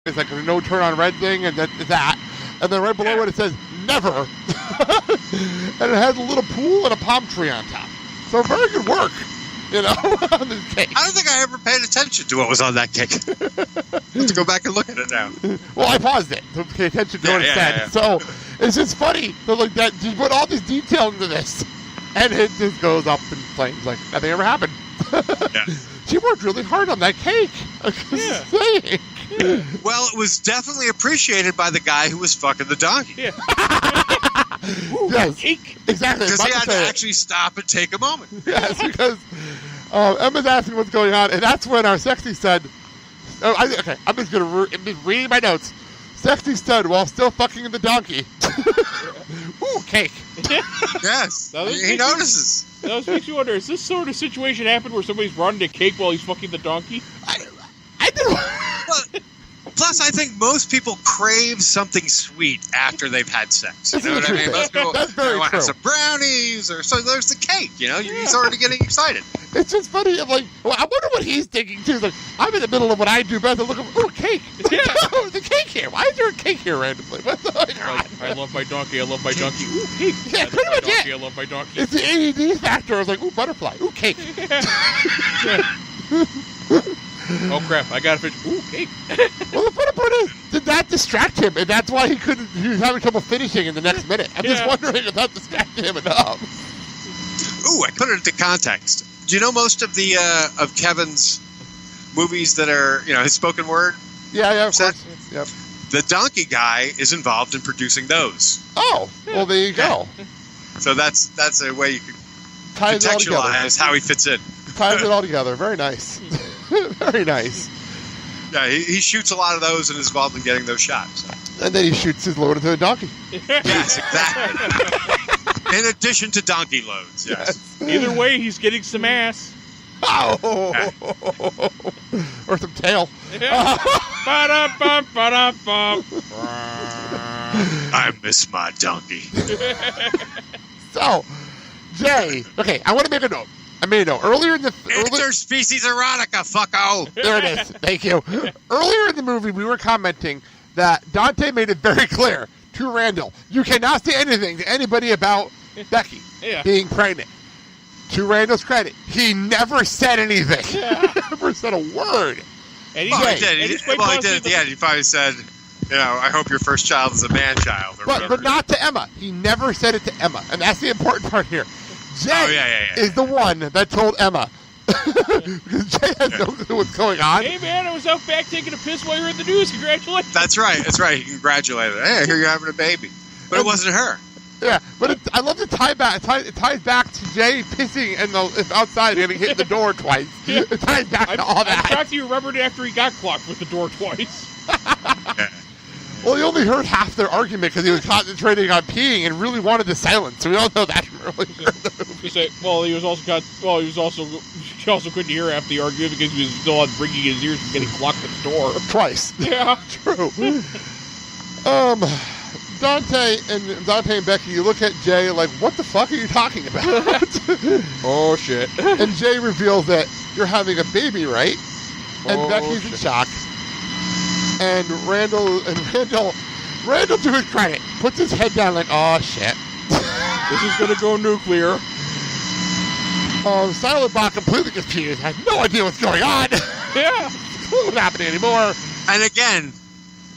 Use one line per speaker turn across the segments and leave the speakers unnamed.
It's like a no turn on red thing, and that. And then right below it says, never. And it has a little pool and a palm tree on top. So very good work, on this cake.
I don't think I ever paid attention to what was on that cake. Let's go back and look at it now.
Well, I paused it to pay attention to what it said. Yeah. So it's just funny. So like that, you put all this detail into this, and it just goes up in flames like nothing ever happened.
Yeah.
She worked really hard on that cake.
Yeah. Well, it was definitely appreciated by the guy who was fucking the donkey.
Yeah. Yes,
cake.
Exactly.
Because he had to actually stop and take a moment.
Yes, because Emma's asking what's going on, and that's when our sexy said, I'm just going to read my notes. Sexy stud while still fucking the donkey. Ooh, cake.
Yes. He notices.
That always makes you wonder, is this sort of situation happen where somebody's running a cake while he's fucking the donkey?
I do.
Plus, I think most people crave something sweet after they've had sex. You know what I mean? Most people want to have some brownies, or so there's the cake. He's already getting excited.
It's just funny. I'm like, I wonder what he's thinking too. He's like, I'm in the middle of what I do best. I'm looking, cake. Yeah. There's a cake here. Why is there a cake here randomly? What's going on?
I love my donkey. I love my donkey. Ooh, cake.
Yeah, pretty much it.
I love my donkey.
It's the AED factor. I was like, ooh, butterfly. Ooh, cake.
Oh crap! I got to finish. Ooh, cake.
Well, the funny part is, did that distract him? And that's why he was having trouble finishing in the next minute. I'm just wondering if that distracted him enough.
Ooh, I put it into context. Do you know most of the of Kevin's movies that are his spoken word?
Yeah, of course. Yep.
The donkey guy is involved in producing those.
Oh, well, there you go.
So that's a way you can
ties
contextualize how he fits in.
Ties it all together. Very nice. Very nice.
Yeah, he shoots a lot of those and is involved in getting those shots.
And then he shoots his load into the donkey.
Yes, exactly. In addition to donkey loads, yes.
Either way, he's getting some ass.
Oh! Or some tail.
Yeah.
I miss my donkey.
So, Jay, okay, I want to make a note. I made a note. Earlier in the...
Interspecies erotica, fucko!
There it is. Thank you. Earlier in the movie, we were commenting that Dante made it very clear to Randall, you cannot say anything to anybody about Becky being pregnant. To Randall's credit, he never said anything. Yeah. Never said a word.
And he did. He did at the end. He probably said, I hope your first child is a man-child.
But not to Emma. He never said it to Emma. And that's the important part here. Jay is the one that told Emma. Because Jay has no clue what's going on.
Hey, man, I was out back taking a piss while you were in the news. Congratulations.
That's right. He congratulated her. Hey, I hear you're having a baby. But it wasn't her.
Yeah, but I love the tie back. It ties back to Jay pissing outside and getting hit in the door twice. Yeah. It ties back to all that.
I'm shocked you remembered it after he got clocked with the door twice.
Well, he only heard half their argument because he was concentrating on peeing and really wanted the silence. So we all know that earlier in the movie.
He also couldn't hear half the argument because he was still on bringing his ears from getting clocked at the door
twice.
Yeah,
true. Dante and Becky, you look at Jay like, what the fuck are you talking about?
Oh shit!
And Jay reveals that you're having a baby, right? And Becky's in shock. And Randall, to his credit, puts his head down like, oh shit.
This is gonna go nuclear.
Silent Bob, completely confused, has no idea what's going on.
Yeah.
What's happening anymore?
And again,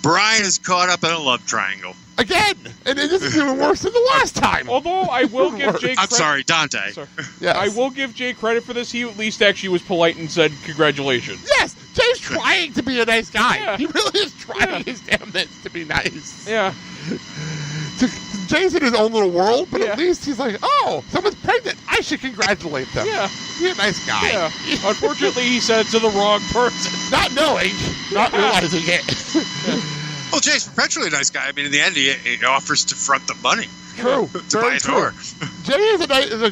Brian is caught up in a love triangle.
Again! And this is even worse than the last time.
Although I will give Jay credit.
I'm sorry, Dante.
Sorry. Yes. I will give Jay credit for this. He at least actually was polite and said congratulations.
Yes! Jay's trying to be a nice guy. Yeah. He really is trying his damnedest to be nice.
Yeah.
Jay's in his own little world, but at least he's like, oh, someone's pregnant. I should congratulate them.
Yeah.
Be a nice guy.
Yeah. Unfortunately, he said it to the wrong person.
Not knowing, not realizing it.
Yeah.
Well, Jay's perpetually a nice guy. I mean, in the end, he offers to front the money.
True.
To buy a door.
Jay is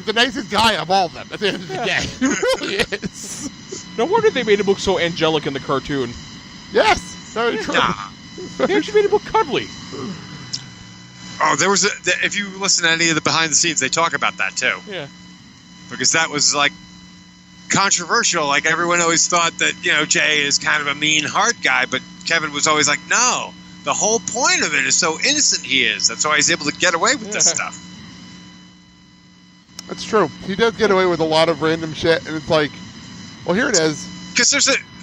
the nicest guy of all of them at the end of the day. He really is.
No wonder they made him look so angelic in the cartoon.
Yes, very true.
They actually made him look cuddly.
Oh, there was if you listen to any of the behind the scenes, they talk about that too.
Yeah.
Because that was like controversial. Like, everyone always thought that, Jay is kind of a mean, hard guy, but Kevin was always like, no, the whole point of it is so innocent he is. That's why he's able to get away with this stuff.
That's true. He does get away with a lot of random shit, and it's like, well, here it is.
Because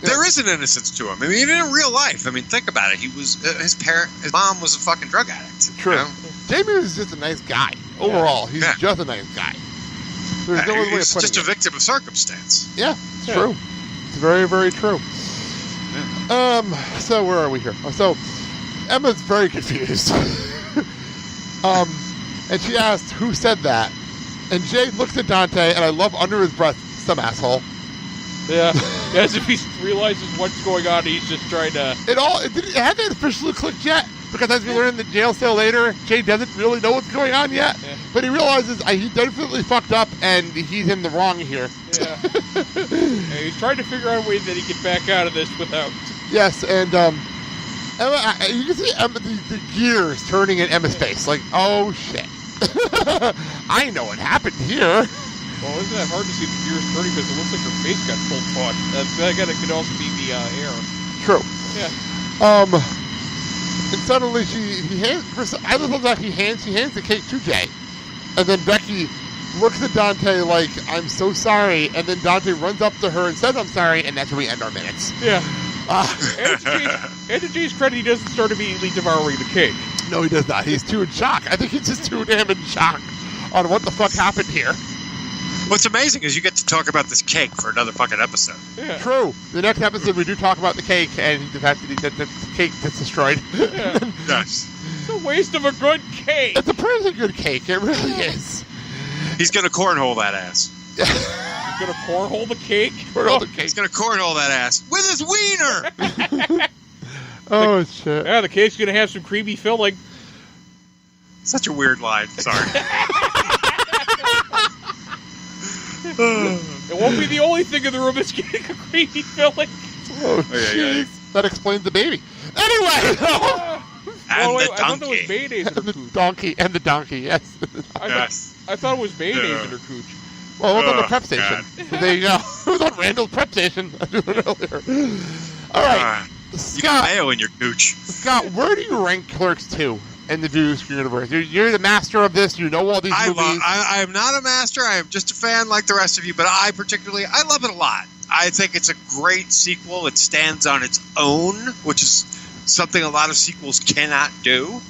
there is an innocence to him. I mean, even in real life. I mean, think about it. He was his mom was a fucking drug addict.
True. Jamie was just a nice guy. Overall, he's just a nice guy. There's no other way of
he's
putting
just a victim of circumstance.
Yeah, it's true. It's very, very true. Yeah. So where are we here? So Emma's very confused. And she asked who said that. And Jay looks at Dante, and I love under his breath, some asshole.
Yeah, as if he realizes what's going on, he's just trying to...
It hasn't officially clicked yet, because as we learn in the jail cell later, Jay doesn't really know what's going on yet, but he realizes he definitely fucked up, and he's in the wrong here.
Yeah. He's trying to figure out a way that he can back out of this without...
Yes, and Emma, you can see Emma, the gears turning in Emma's face, like, oh shit. I know what happened here.
Well, isn't that hard to see the gears turning because it looks like her face got full caught? That could also be the air.
True.
Yeah.
And suddenly I love that he hands the cake to Jay, and then Becky looks at Dante like, I'm so sorry, and then Dante runs up to her and says, I'm sorry, and that's where we end our minutes.
Yeah. And to Jay's credit, he doesn't start immediately devouring the cake.
No, he does not. He's too in shock. I think he's just too damn in shock on what the fuck happened here.
What's amazing is you get to talk about this cake for another fucking episode.
Yeah. True. The next episode we do talk about the cake and the fact that the cake gets destroyed.
Yeah. Yes.
It's a waste of a good cake.
It's a pretty good cake. It really is.
He's going to cornhole that ass.
He's going to cornhole the cake?
He's going to cornhole that ass with his wiener.
Oh, shit.
Yeah, the cake's going to have some creamy filling.
Such a weird line. Sorry.
It won't be the only thing in the room that's getting a creamy filling.
Oh, jeez. That explains the baby. Anyway.
And the donkey.
I thought there was mayonnaise in her cooch.
And the donkey, yes.
I thought it was mayonnaise in her cooch.
Well, it was on the prep station. There you go. It was on Randall's prep station. I knew it earlier. All right. Scott,
you got mayo in your gooch.
Scott, where do you rank Clerks 2 in the video universe? You're the master of this. You know all these movies.
I am not a master. I am just a fan like the rest of you, but I love it a lot. I think it's a great sequel. It stands on its own, which is something a lot of sequels cannot do.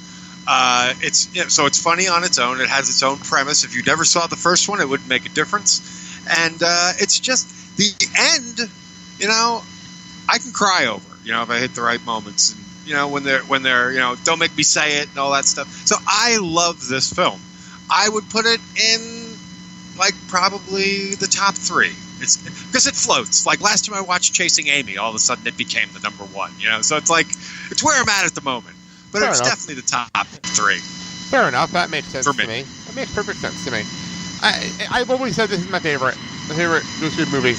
So it's funny on its own. It has its own premise. If you never saw the first one, it wouldn't make a difference. And it's just the end. I can cry over. If I hit the right moments, and when they're don't make me say it and all that stuff. So I love this film. I would put it in probably the top 3. It's because it floats. Like last time I watched Chasing Amy, all of a sudden it became the number 1. So it's it's where I'm at the moment. But it's definitely the top 3.
Fair enough. That makes sense to me. That makes perfect sense to me. I've always said this is my favorite Goose movie.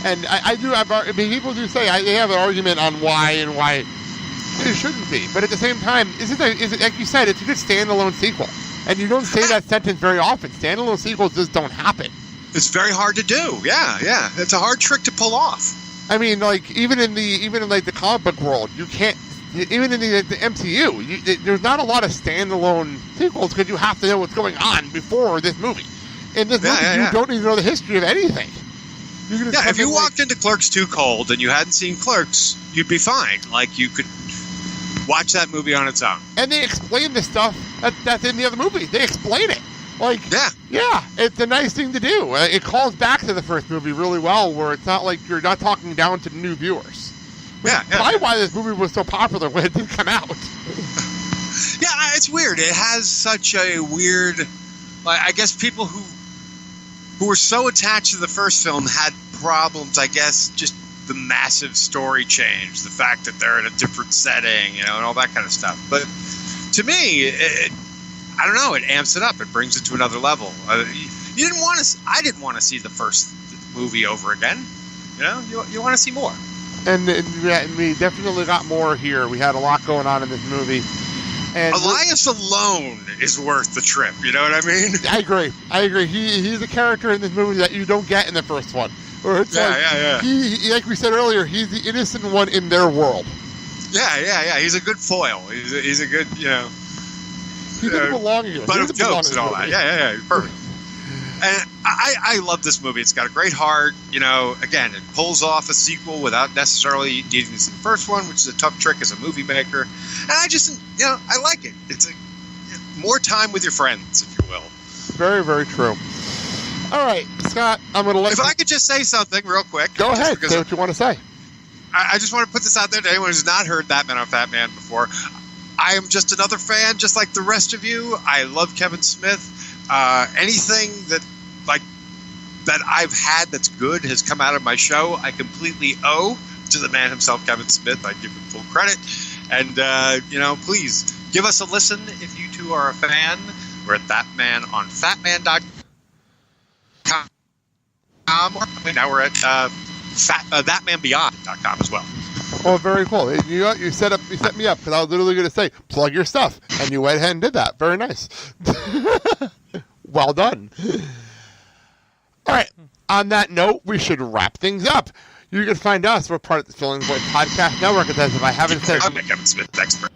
And I do have, people do say they have an argument on why it shouldn't be. But at the same time, is it like you said, it's a good standalone sequel. And you don't say that sentence very often. Standalone sequels just don't happen.
It's very hard to do. Yeah. It's a hard trick to pull off.
I mean, even in the comic book world, you can't. Even in the MCU, there's not a lot of standalone sequels because you have to know what's going on before this movie. In this movie, you don't need to know the history of anything.
If you walked into Clerks 2 cold and you hadn't seen Clerks, you'd be fine. You could watch that movie on its own.
And they explain the stuff that's in the other movies. They explain it. Yeah, it's a nice thing to do. It calls back to the first movie really well, where it's not like you're not talking down to new viewers. Probably why this movie was so popular when it did come out.
Yeah, it's weird. It has such a weird... I guess people who were so attached to the first film had problems, I guess, just the massive story change, the fact that they're in a different setting, and all that kind of stuff. But to me, I don't know, it amps it up. It brings it to another level. I didn't want to see the first movie over again. You want to see more.
And we definitely got more here. We had a lot going on in this movie. And
Elias alone is worth the trip. You know what I mean?
I agree. He's a character in this movie that you don't get in the first one. Or it's He, like we said earlier, he's the innocent one in their world.
Yeah. He's a good foil. He's a good, He
doesn't belong here.
But of jokes and all that. Yeah. Perfect. And I love this movie. It's got a great heart. Again, it pulls off a sequel without necessarily needing to see the first one, which is a tough trick as a movie maker. And I just, I like it. It's more time with your friends, if you will.
Very, very true. All right, Scott, I'm going to let
If I could just say something real quick.
Go ahead. Say what you want to say.
I just want to put this out there to anyone who's not heard ThatMan on Fatman before. I am just another fan, just like the rest of you. I love Kevin Smith. Anything that I've had that's good has come out of my show. I completely owe to the man himself, Kevin Smith. I give him full credit. And, please give us a listen if you two are a fan. We're at ThatMan on Fatman.com. Now we're at ThatManBeyond.com as well.
Oh, very cool. You set me up because I was literally going to say, plug your stuff. And you went ahead and did that. Very nice. Well done. All right. On that note, we should wrap things up. You can find us. We're part of the Filling the Void Podcast Network. As if I haven't said,
I'm a Kevin Smith expert.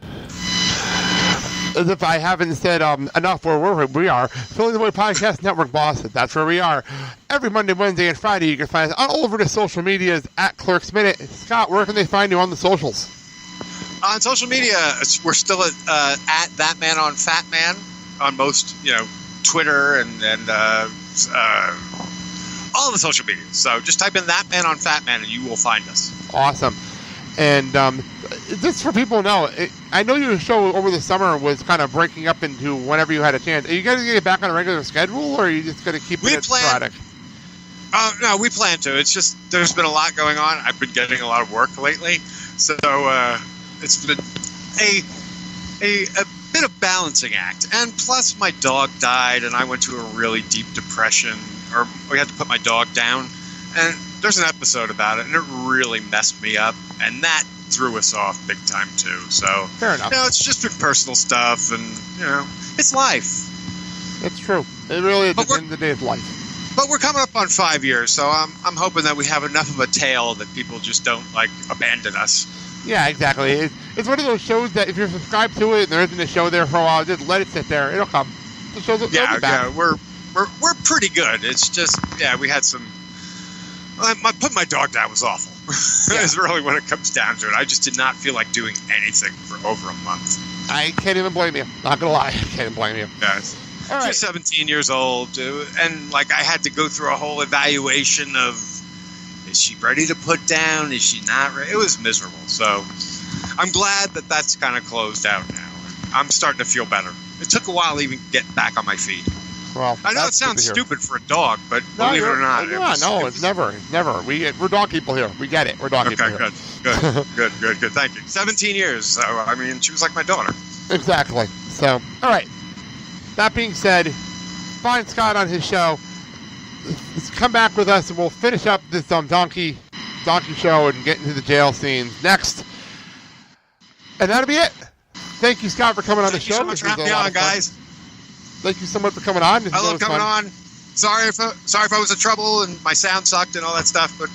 As if I haven't said enough where we are. Filling the Void Podcast Network, boss. That's where we are. Every Monday, Wednesday, and Friday, you can find us all over the social medias at Clerks Minute. Scott, where can they find you on the socials?
On social media, we're still at ThatMan on Fatman on most, Twitter and all the social media. So just type in ThatMan on Fatman and you will find us.
Awesome. And just for people to know, I know your show over the summer was kind of breaking up into whenever you had a chance. Are you going to get back on a regular schedule, or are you just going to keep it sporadic?
No, we plan to. It's just there's been a lot going on. I've been getting a lot of work lately, so it's been a bit of balancing act. And plus, my dog died, and I went to a really deep depression, or we had to put my dog down. And there's an episode about it, and it really messed me up, and that threw us off big time too. So
fair enough.
It's just been personal stuff, and it's life.
It's true. It really is. At the end of the day, it's life.
But we're coming up on 5 years, so I'm hoping that we have enough of a tail that people just don't abandon us.
Yeah, exactly. It's one of those shows that if you're subscribed to it and there isn't a show there for a while, just let it sit there. It'll come. The show's will be back.
Yeah, we're pretty good. It's just we had some. Putting my dog down was awful.
Yeah.
It's really when it comes down to it. I just did not feel like doing anything for over a month.
I can't even blame you. Not gonna lie, I can't even blame you.
Yes.
All right.
She's 17 years old, and I had to go through a whole evaluation of, is she ready to put down? Is she not ready? It was miserable. So I'm glad that that's kind of closed out now. I'm starting to feel better. It took a while to even get back on my feet.
Well,
I know it sounds stupid for a dog, but believe it or not,
it's never. We're dog people here. We get it. We're dog people here.
Good. Thank you. 17 years. So she was like my daughter. Exactly.
So, all right. That being said, find Scott on his show. Come back with us, and we'll finish up this donkey show and get into the jail scenes next. And that'll be it. Thank you, Scott, for coming on the show.
Thank you so much for having me on, guys.
Thank you so much for coming on.
I love coming on. Sorry if I was in trouble and my sound sucked and all that stuff, but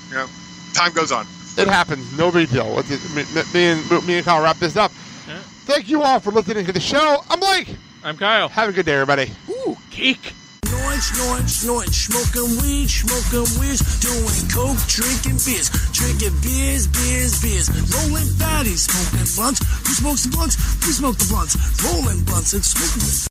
time goes on.
It happens. No big deal. Me and Kyle wrap this up. Yeah. Thank you all for listening to the show. I'm Blake.
I'm Kyle.
Have a good day, everybody.
Ooh, cake.
Snorting, smoking weed, doing coke, drinking beers, rolling fatties, smoking blunts. Who smokes the blunts? We smoke the blunts, rolling blunts and smoking.